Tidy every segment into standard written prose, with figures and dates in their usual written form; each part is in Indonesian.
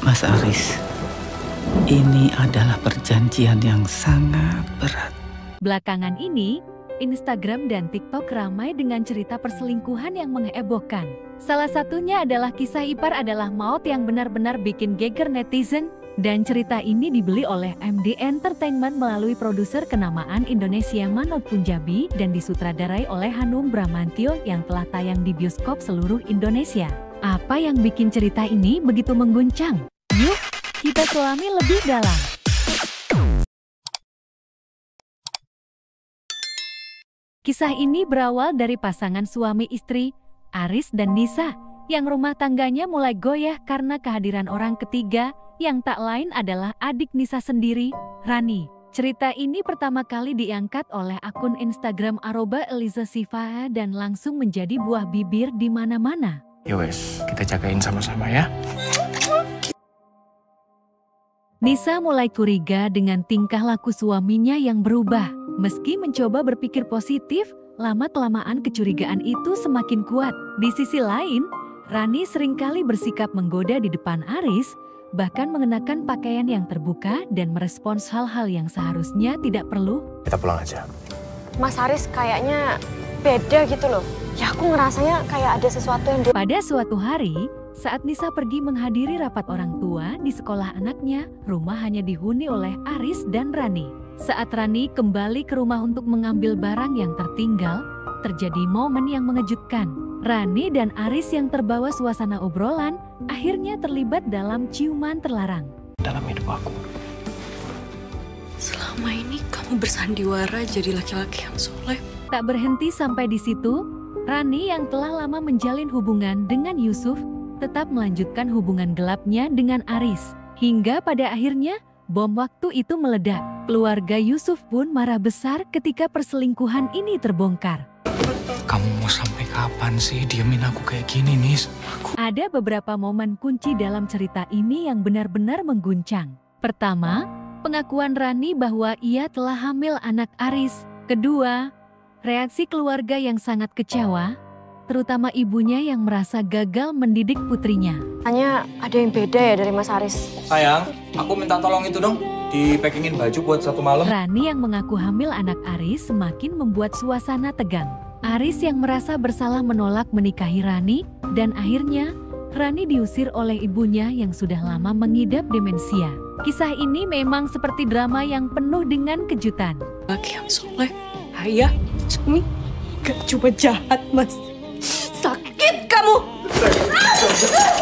Mas Aris, ini adalah perjanjian yang sangat berat. Belakangan ini, Instagram dan TikTok ramai dengan cerita perselingkuhan yang menghebohkan. Salah satunya adalah kisah ipar adalah maut yang benar-benar bikin geger netizen. Dan cerita ini dibeli oleh MD Entertainment melalui produser kenamaan Indonesia Manoj Punjabi dan disutradarai oleh Hanung Bramantyo yang telah tayang di bioskop seluruh Indonesia. Apa yang bikin cerita ini begitu mengguncang? Yuk, kita selami lebih dalam. Kisah ini berawal dari pasangan suami istri, Aris dan Nisa, yang rumah tangganya mulai goyah karena kehadiran orang ketiga, yang tak lain adalah adik Nisa sendiri, Rani. Cerita ini pertama kali diangkat oleh akun Instagram @Eliza_Siva dan langsung menjadi buah bibir di mana-mana. Yowes, kita jagain sama-sama ya. Nisa mulai curiga dengan tingkah laku suaminya yang berubah. Meski mencoba berpikir positif, lama-kelamaan kecurigaan itu semakin kuat. Di sisi lain, Rani seringkali bersikap menggoda di depan Aris, bahkan mengenakan pakaian yang terbuka dan merespons hal-hal yang seharusnya tidak perlu. Kita pulang aja. Mas Aris kayaknya beda gitu loh. Ya aku ngerasanya kayak ada sesuatu yang... Pada suatu hari, saat Nisa pergi menghadiri rapat orang tua di sekolah anaknya, rumah hanya dihuni oleh Aris dan Rani. Saat Rani kembali ke rumah untuk mengambil barang yang tertinggal, terjadi momen yang mengejutkan. Rani dan Aris yang terbawa suasana obrolan akhirnya terlibat dalam ciuman terlarang. Dalam hidup aku, selama ini kamu bersandiwara jadi laki-laki yang soleh. Tak berhenti sampai di situ, Rani yang telah lama menjalin hubungan dengan Yusuf tetap melanjutkan hubungan gelapnya dengan Aris. Hingga pada akhirnya bom waktu itu meledak. Keluarga Yusuf pun marah besar ketika perselingkuhan ini terbongkar. kamu mau sampai kapan sih diemin aku kayak gini, Nis? Ada beberapa momen kunci dalam cerita ini yang benar-benar mengguncang. Pertama, pengakuan Rani bahwa ia telah hamil anak Aris. Kedua, reaksi keluarga yang sangat kecewa, terutama ibunya yang merasa gagal mendidik putrinya. Hanya ada yang beda ya dari Mas Aris. Sayang, aku minta tolong itu dong, dipackingin baju buat satu malam. Rani yang mengaku hamil anak Aris semakin membuat suasana tegang. Aris yang merasa bersalah menolak menikahi Rani, dan akhirnya Rani diusir oleh ibunya yang sudah lama mengidap demensia. Kisah ini memang seperti drama yang penuh dengan kejutan. Laki yang soleh, ayah, suami, gak cuma jahat mas. Sakit kamu!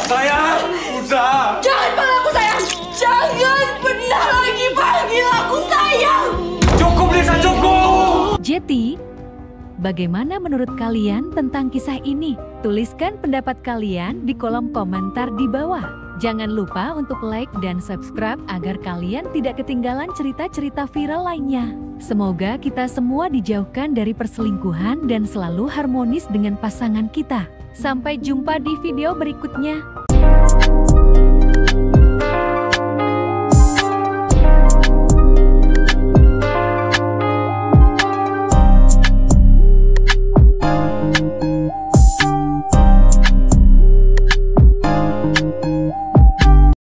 Sayang, udah! Jangan panggil aku sayang! Jangan pernah lagi panggil aku sayang! Cukup Lisa, cukup! Jeti, bagaimana menurut kalian tentang kisah ini? Tuliskan pendapat kalian di kolom komentar di bawah. Jangan lupa untuk like dan subscribe agar kalian tidak ketinggalan cerita-cerita viral lainnya. Semoga kita semua dijauhkan dari perselingkuhan dan selalu harmonis dengan pasangan kita. Sampai jumpa di video berikutnya.